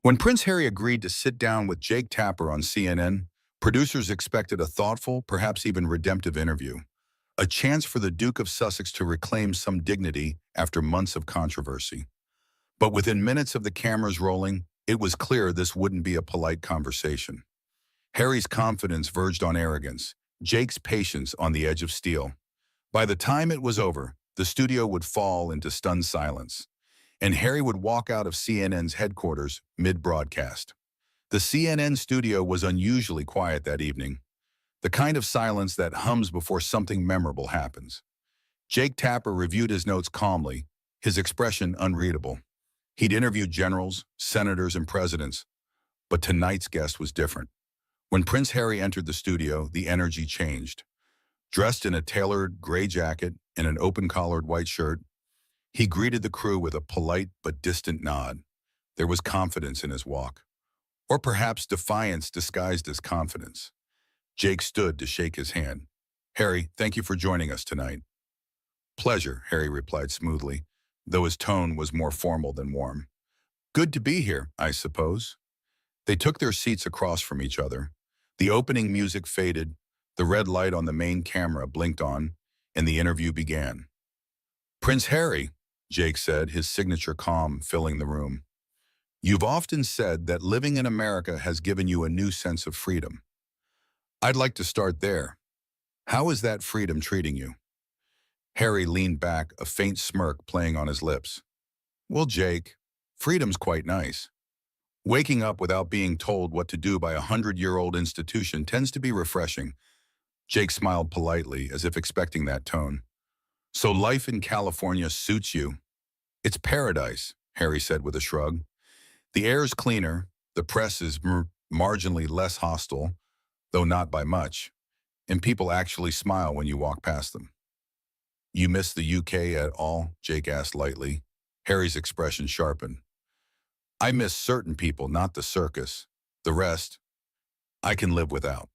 When Prince Harry agreed to sit down with Jake Tapper on CNN, producers expected a thoughtful, perhaps even redemptive interview, a chance for the Duke of Sussex to reclaim some dignity after months of controversy. But within minutes of the cameras rolling, it was clear this wouldn't be a polite conversation. Harry's confidence verged on arrogance, Jake's patience on the edge of steel. By the time it was over, the studio would fall into stunned silence, and Harry would walk out of CNN's headquarters mid-broadcast. The CNN studio was unusually quiet that evening, the kind of silence that hums before something memorable happens. Jake Tapper reviewed his notes calmly, his expression unreadable. He'd interviewed generals, senators, and presidents, but tonight's guest was different. When Prince Harry entered the studio, the energy changed. Dressed in a tailored gray jacket and an open-collared white shirt, he greeted the crew with a polite but distant nod. There was confidence in his walk, or perhaps defiance disguised as confidence. Jake stood to shake his hand. "Harry, thank you for joining us tonight." "Pleasure," Harry replied smoothly, though his tone was more formal than warm. "Good to be here, I suppose." They took their seats across from each other. The opening music faded, the red light on the main camera blinked on, and the interview began. "Prince Harry," Jake said, his signature calm filling the room. "You've often said that living in America has given you a new sense of freedom. I'd like to start there. How is that freedom treating you?" Harry leaned back, a faint smirk playing on his lips. "Well, Jake, freedom's quite nice. Waking up without being told what to do by a 100-year-old institution tends to be refreshing." Jake smiled politely, as if expecting that tone. "So life in California suits you?" "It's paradise," Harry said with a shrug. "The air's cleaner, the press is marginally less hostile, though not by much, and people actually smile when you walk past them." "You miss the UK at all?" Jake asked lightly. Harry's expression sharpened. "I miss certain people, not the circus. The rest, I can live without."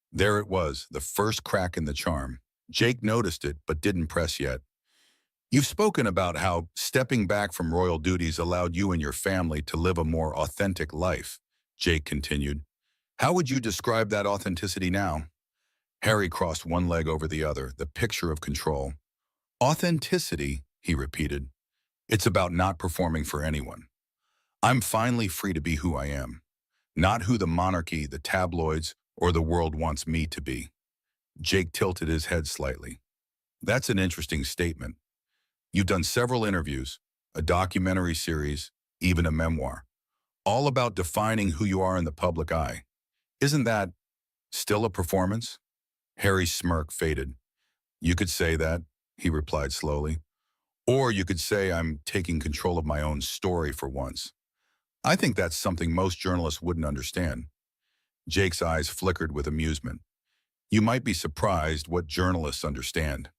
There it was, the first crack in the charm. Jake noticed it, but didn't press yet. "You've spoken about how stepping back from royal duties allowed you and your family to live a more authentic life," Jake continued. "How would you describe that authenticity now?" Harry crossed one leg over the other, the picture of control. "Authenticity," he repeated. "It's about not performing for anyone. I'm finally free to be who I am, not who the monarchy, the tabloids, or the world wants me to be." Jake tilted his head slightly. "That's an interesting statement. You've done several interviews, a documentary series, even a memoir, all about defining who you are in the public eye. Isn't that still a performance?" Harry's smirk faded. "You could say that," he replied slowly. "Or you could say I'm taking control of my own story for once. I think that's something most journalists wouldn't understand." Jake's eyes flickered with amusement. "You might be surprised what journalists understand."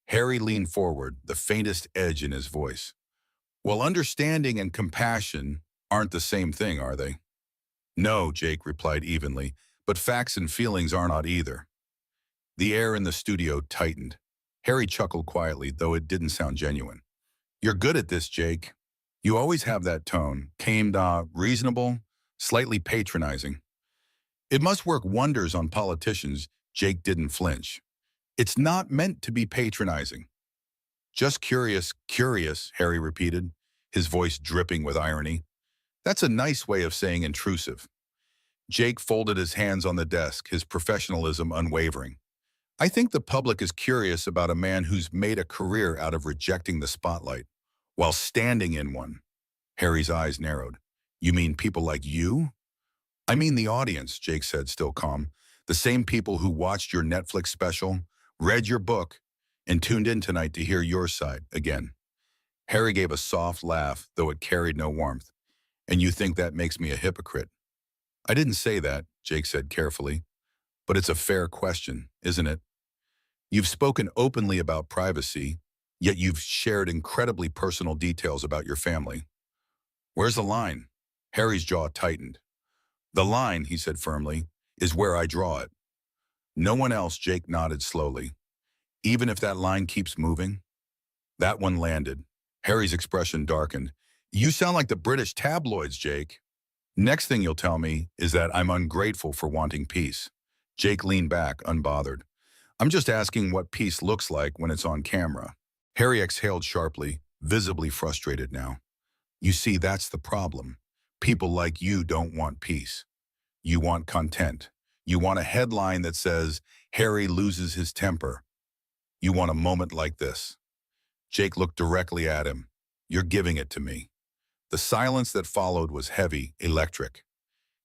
Harry leaned forward, the faintest edge in his voice. "Well, understanding and compassion aren't the same thing, are they?" "No," Jake replied evenly, "but facts and feelings are not either." The air in the studio tightened. Harry chuckled quietly, though it didn't sound genuine. "You're good at this, Jake. You always have that tone, tamed, reasonable, slightly patronizing. It must work wonders on politicians." Jake didn't flinch. "It's not meant to be patronizing." "Just curious, curious," Harry repeated, his voice dripping with irony. "That's a nice way of saying intrusive." Jake folded his hands on the desk, his professionalism unwavering. "I think the public is curious about a man who's made a career out of rejecting the spotlight, while standing in one." Harry's eyes narrowed. "You mean people like you?" "I mean the audience," Jake said, still calm. "The same people who watched your Netflix special, read your book, and tuned in tonight to hear your side again." Harry gave a soft laugh, though it carried no warmth. "And you think that makes me a hypocrite?" "I didn't say that," Jake said carefully. "But it's a fair question, isn't it? You've spoken openly about privacy, yet you've shared incredibly personal details about your family. Where's the line?" Harry's jaw tightened. "The line," he said firmly, "is where I draw it. No one else." Jake nodded slowly. "Even if that line keeps moving?" That one landed. Harry's expression darkened. "You sound like the British tabloids, Jake." Next thing you'll tell me is that I'm ungrateful for wanting peace. Jake leaned back, unbothered. I'm just asking what peace looks like when it's on camera. Harry exhaled sharply, visibly frustrated now. You see, that's the problem. People like you don't want peace. You want content. You want a headline that says, Harry loses his temper. You want a moment like this. Jake looked directly at him. You're giving it to me. The silence that followed was heavy, electric.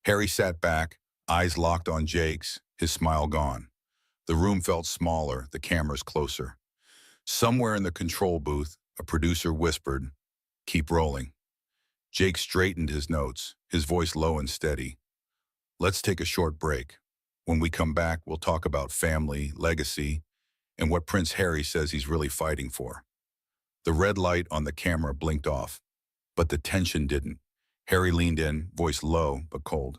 Harry sat back, eyes locked on Jake's, his smile gone. The room felt smaller, the cameras closer. Somewhere in the control booth, a producer whispered, keep rolling. Jake straightened his notes, his voice low and steady. Let's take a short break. When we come back, we'll talk about family, legacy, and what Prince Harry says he's really fighting for. The red light on the camera blinked off, but the tension didn't. Harry leaned in, voice low but cold.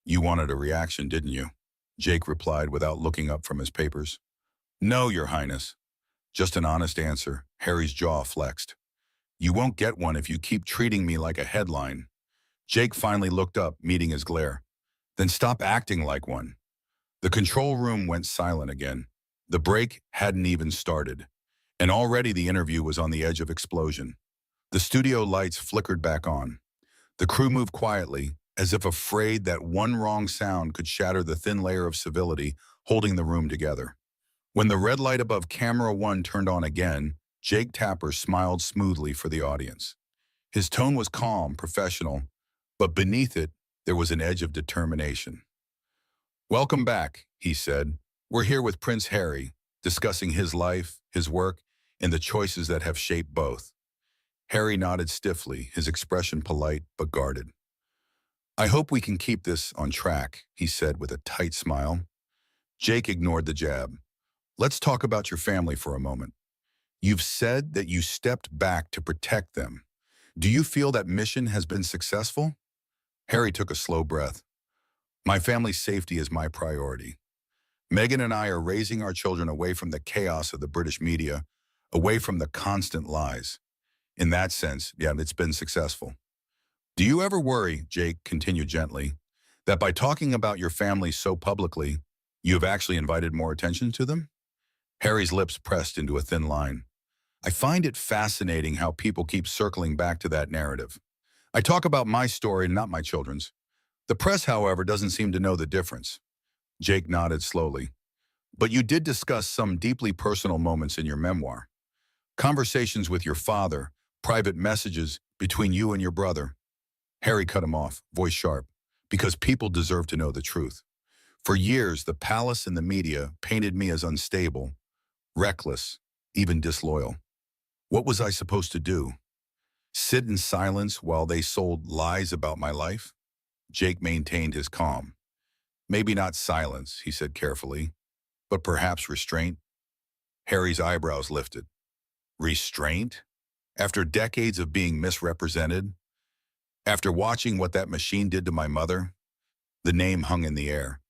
You wanted a reaction, didn't you? Jake replied without looking up from his papers. No, Your Highness. Just an honest answer. Harry's jaw flexed. You won't get one if you keep treating me like a headline. Jake finally looked up, meeting his glare. Then stop acting like one. The control room went silent again. The break hadn't even started, and already the interview was on the edge of explosion. The studio lights flickered back on. The crew moved quietly, as if afraid that one wrong sound could shatter the thin layer of civility holding the room together. When the red light above camera one turned on again, Jake Tapper smiled smoothly for the audience. His tone was calm, professional, but beneath it, there was an edge of determination. Welcome back, he said. We're here with Prince Harry, discussing his life, his work, and the choices that have shaped both. Harry nodded stiffly, his expression polite but guarded. I hope we can keep this on track, he said with a tight smile. Jake ignored the jab. Let's talk about your family for a moment. You've said that you stepped back to protect them. Do you feel that mission has been successful? Harry took a slow breath. My family's safety is my priority. Meghan and I are raising our children away from the chaos of the British media, away from the constant lies. In that sense, yeah, it's been successful. Do you ever worry, Jake continued gently, that by talking about your family so publicly, you have actually invited more attention to them? Harry's lips pressed into a thin line. I find it fascinating how people keep circling back to that narrative. I talk about my story, not my children's. The press, however, doesn't seem to know the difference. Jake nodded slowly. But you did discuss some deeply personal moments in your memoir. Conversations with your father, private messages between you and your brother. Harry cut him off, voice sharp, because people deserve to know the truth. For years, the palace and the media painted me as unstable, reckless, even disloyal. What was I supposed to do? Sit in silence while they sold lies about my life? Jake maintained his calm. Maybe not silence, he said carefully, but perhaps restraint. Harry's eyebrows lifted. Restraint? After decades of being misrepresented? After watching what that machine did to my mother? The name hung in the air.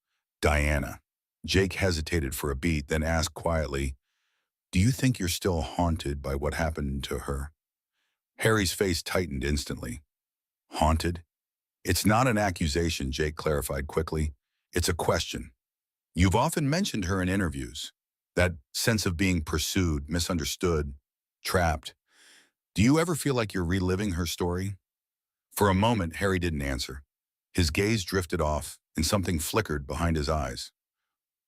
Diana. Jake hesitated for a beat, then asked quietly, do you think you're still haunted by what happened to her? Harry's face tightened instantly. Haunted? It's not an accusation, Jake clarified quickly. It's a question. You've often mentioned her in interviews. That sense of being pursued, misunderstood, trapped. Do you ever feel like you're reliving her story? For a moment, Harry didn't answer. His gaze drifted off, and something flickered behind his eyes.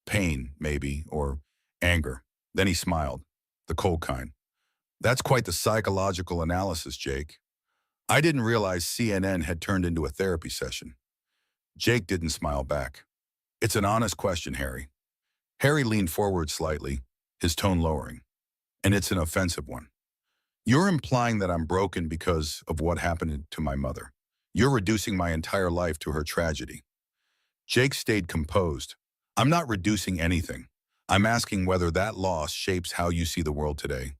Pain, maybe, or anger. Then he smiled, the cold kind. That's quite the psychological analysis, Jake. I didn't realize CNN had turned into a therapy session. Jake didn't smile back. It's an honest question, Harry. Harry leaned forward slightly, his tone lowering. And it's an offensive one. You're implying that I'm broken because of what happened to my mother. You're reducing my entire life to her tragedy. Jake stayed composed. I'm not reducing anything. I'm asking whether that loss shapes how you see the world today.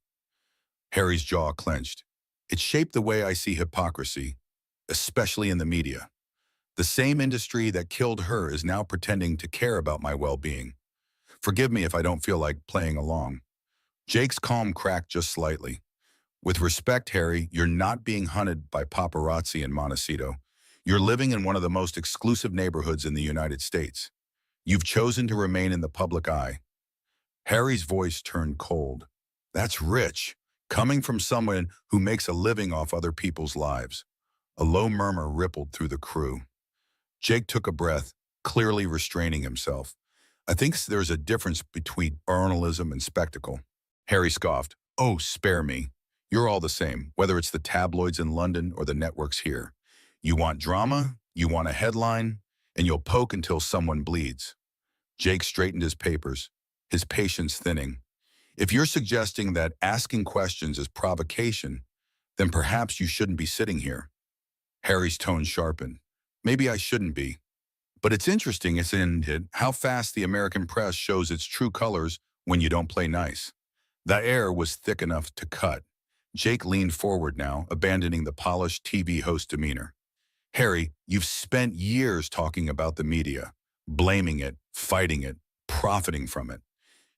Harry's jaw clenched. It shaped the way I see hypocrisy, especially in the media. The same industry that killed her is now pretending to care about my well-being. Forgive me if I don't feel like playing along. Jake's calm cracked just slightly. With respect, Harry, you're not being hunted by paparazzi in Montecito. You're living in one of the most exclusive neighborhoods in the United States. You've chosen to remain in the public eye. Harry's voice turned cold. That's rich, coming from someone who makes a living off other people's lives. A low murmur rippled through the crew. Jake took a breath, clearly restraining himself. I think there's a difference between journalism and spectacle. Harry scoffed. Oh, spare me. You're all the same, whether it's the tabloids in London or the networks here. You want drama, you want a headline, and you'll poke until someone bleeds. Jake straightened his papers, his patience thinning. If you're suggesting that asking questions is provocation, then perhaps you shouldn't be sitting here. Harry's tone sharpened. Maybe I shouldn't be. But it's interesting, isn't it, how fast the American press shows its true colors when you don't play nice. The air was thick enough to cut. Jake leaned forward now, abandoning the polished TV host demeanor. Harry, you've spent years talking about the media, blaming it, fighting it, profiting from it.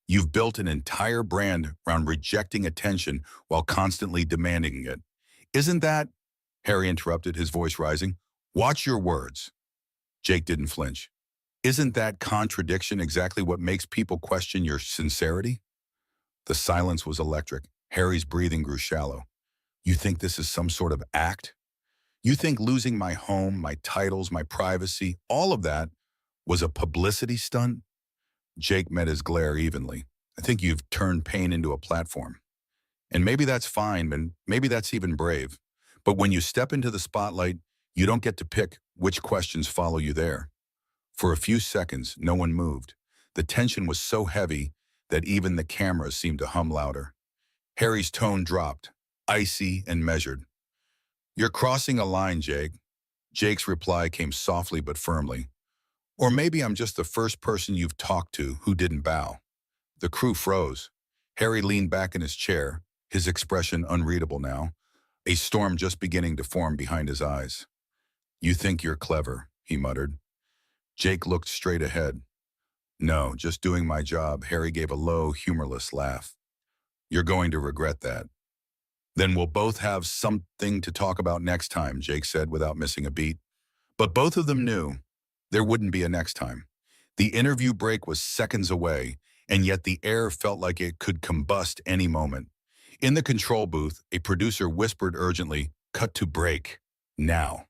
You've built an entire brand around rejecting attention while constantly demanding it. Isn't that, Harry interrupted, his voice rising, watch your words. Jake didn't flinch. Isn't that contradiction exactly what makes people question your sincerity? The silence was electric. Harry's breathing grew shallow. You think this is some sort of act? You think losing my home, my titles, my privacy, all of that was a publicity stunt? Jake met his glare evenly. I think you've turned pain into a platform. And maybe that's fine, and maybe that's even brave. But when you step into the spotlight, you don't get to pick which questions follow you there. For a few seconds, no one moved. The tension was so heavy that even the cameras seemed to hum louder. Harry's tone dropped, icy and measured. You're crossing a line, Jake. Jake's reply came softly but firmly. Or maybe I'm just the first person you've talked to who didn't bow. The crew froze. Harry leaned back in his chair, his expression unreadable now, a storm just beginning to form behind his eyes. You think you're clever, he muttered. Jake looked straight ahead. No, just doing my job. Harry gave a low, humorless laugh. You're going to regret that. Then we'll both have something to talk about next time, Jake said without missing a beat. But both of them knew there wouldn't be a next time. The interview break was seconds away, and yet the air felt like it could combust any moment. In the control booth, a producer whispered urgently, "Cut to break. Now."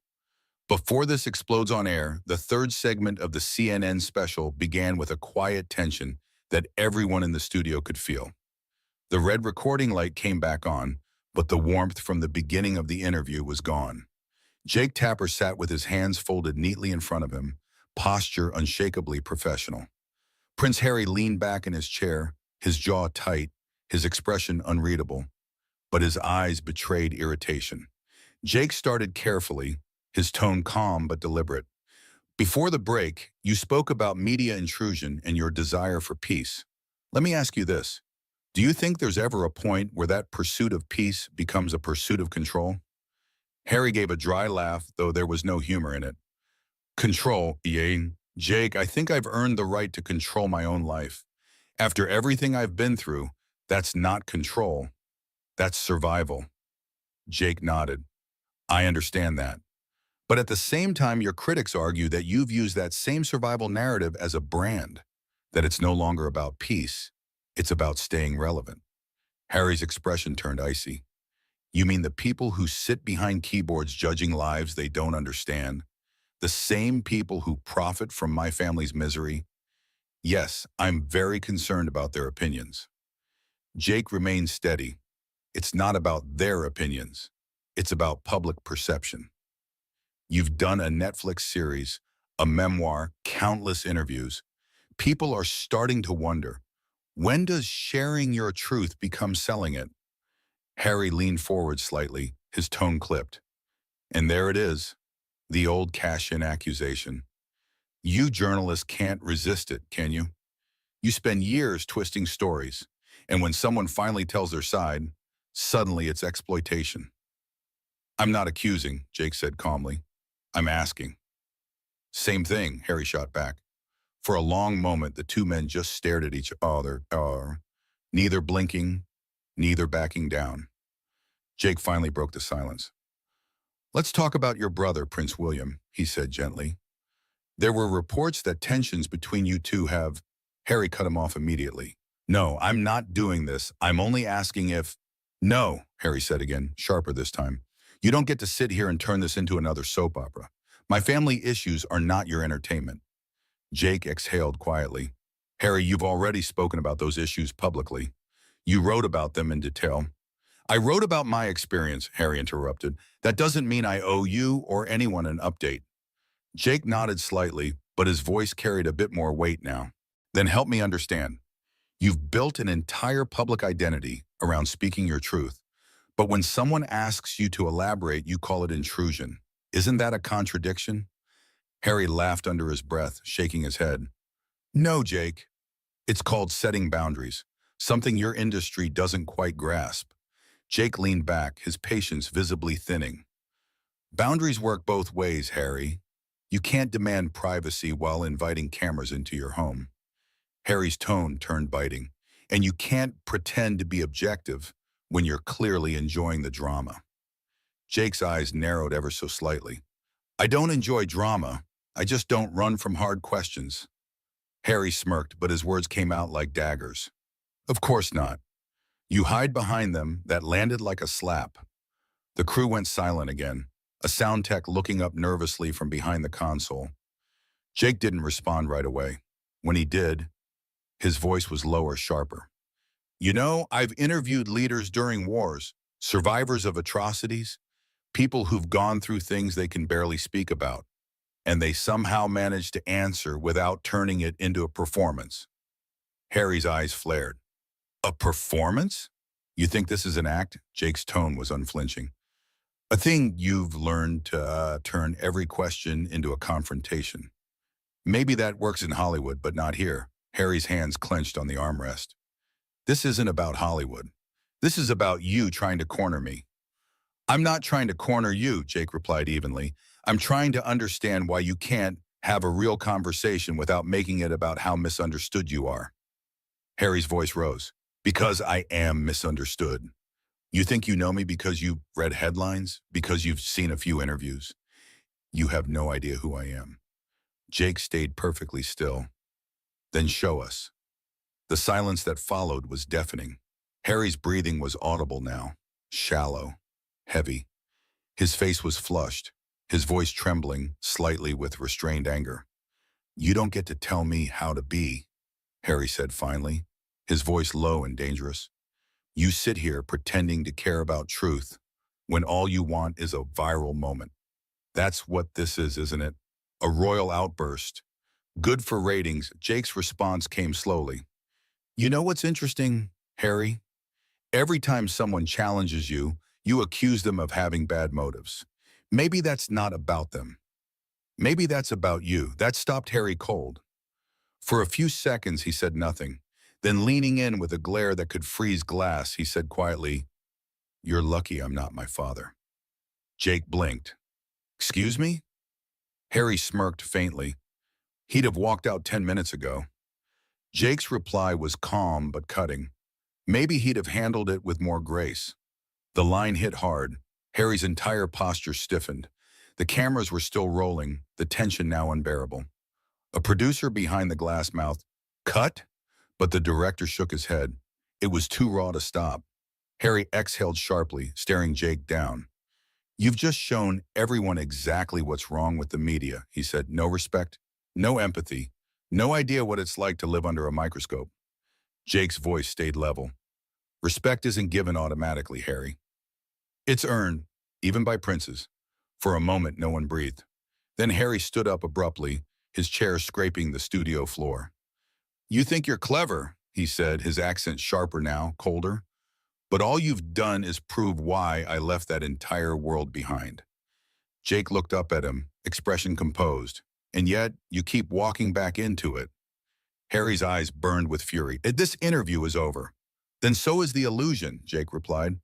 Before this explodes on air, the third segment of the CNN special began with a quiet tension that everyone in the studio could feel. The red recording light came back on, but the warmth from the beginning of the interview was gone. Jake Tapper sat with his hands folded neatly in front of him, posture unshakably professional. Prince Harry leaned back in his chair, his jaw tight, his expression unreadable, but his eyes betrayed irritation. Jake started carefully, his tone calm but deliberate. Before the break, you spoke about media intrusion and your desire for peace. Let me ask you this. Do you think there's ever a point where that pursuit of peace becomes a pursuit of control? Harry gave a dry laugh, though there was no humor in it. Control, yay. Jake, I think I've earned the right to control my own life. After everything I've been through, that's not control. That's survival. Jake nodded. I understand that. But at the same time, your critics argue that you've used that same survival narrative as a brand, that it's no longer about peace, it's about staying relevant. Harry's expression turned icy. You mean the people who sit behind keyboards judging lives they don't understand? The same people who profit from my family's misery? Yes, I'm very concerned about their opinions. Jake remained steady. It's not about their opinions. It's about public perception. You've done a Netflix series, a memoir, countless interviews. People are starting to wonder, when does sharing your truth become selling it? Harry leaned forward slightly, his tone clipped. And there it is, the old cash-in accusation. You journalists can't resist it, can you? You spend years twisting stories, and when someone finally tells their side, suddenly it's exploitation. I'm not accusing, Jake said calmly. I'm asking. Same thing, Harry shot back. For a long moment, the two men just stared at each other, neither blinking, neither backing down. Jake finally broke the silence. Let's talk about your brother, Prince William, he said gently. There were reports that tensions between you two have... Harry cut him off immediately. No, I'm not doing this. I'm only asking if... No, Harry said again, sharper this time. You don't get to sit here and turn this into another soap opera. My family issues are not your entertainment. Jake exhaled quietly. Harry, you've already spoken about those issues publicly. You wrote about them in detail. I wrote about my experience, Harry interrupted. That doesn't mean I owe you or anyone an update. Jake nodded slightly, but his voice carried a bit more weight now. Then help me understand. You've built an entire public identity around speaking your truth, but when someone asks you to elaborate, you call it intrusion. Isn't that a contradiction? Harry laughed under his breath, shaking his head. No, Jake. It's called setting boundaries, something your industry doesn't quite grasp. Jake leaned back, his patience visibly thinning. Boundaries work both ways, Harry. You can't demand privacy while inviting cameras into your home. Harry's tone turned biting. And you can't pretend to be objective when you're clearly enjoying the drama. Jake's eyes narrowed ever so slightly. I don't enjoy drama. I just don't run from hard questions. Harry smirked, but his words came out like daggers. Of course not. You hide behind them. That landed like a slap. The crew went silent again, a sound tech looking up nervously from behind the console. Jake didn't respond right away. When he did, his voice was lower, sharper. You know, I've interviewed leaders during wars, survivors of atrocities, people who've gone through things they can barely speak about, and they somehow manage to answer without turning it into a performance. Harry's eyes flared. A performance? You think this is an act? Jake's tone was unflinching. A thing you've learned to turn every question into a confrontation. Maybe that works in Hollywood, but not here. Harry's hands clenched on the armrest. This isn't about Hollywood. This is about you trying to corner me. I'm not trying to corner you, Jake replied evenly. I'm trying to understand why you can't have a real conversation without making it about how misunderstood you are. Harry's voice rose. Because I am misunderstood. You think you know me because you read headlines? Because you've seen a few interviews? You have no idea who I am. Jake stayed perfectly still. Then show us. The silence that followed was deafening. Harry's breathing was audible now, shallow, heavy. His face was flushed, his voice trembling slightly with restrained anger. You don't get to tell me how to be, Harry said finally, his voice low and dangerous. You sit here pretending to care about truth when all you want is a viral moment. That's what this is, isn't it? A royal outburst. Good for ratings. Jake's response came slowly. You know what's interesting, Harry? Every time someone challenges you, you accuse them of having bad motives. Maybe that's not about them. Maybe that's about you. That stopped Harry cold. For a few seconds, he said nothing. Then leaning in with a glare that could freeze glass, he said quietly, You're lucky I'm not my father. Jake blinked. Excuse me? Harry smirked faintly. He'd have walked out 10 minutes ago. Jake's reply was calm but cutting. Maybe he'd have handled it with more grace. The line hit hard. Harry's entire posture stiffened. The cameras were still rolling, the tension now unbearable. A producer behind the glass mouthed, Cut? But the director shook his head. It was too raw to stop. Harry exhaled sharply, staring Jake down. You've just shown everyone exactly what's wrong with the media, he said. No respect, no empathy, no idea what it's like to live under a microscope. Jake's voice stayed level. Respect isn't given automatically, Harry. It's earned, even by princes. For a moment, no one breathed. Then Harry stood up abruptly, his chair scraping the studio floor. You think you're clever, he said, his accent sharper now, colder. But all you've done is prove why I left that entire world behind. Jake looked up at him, expression composed. And yet, you keep walking back into it. Harry's eyes burned with fury. This interview is over. Then so is the illusion, Jake replied.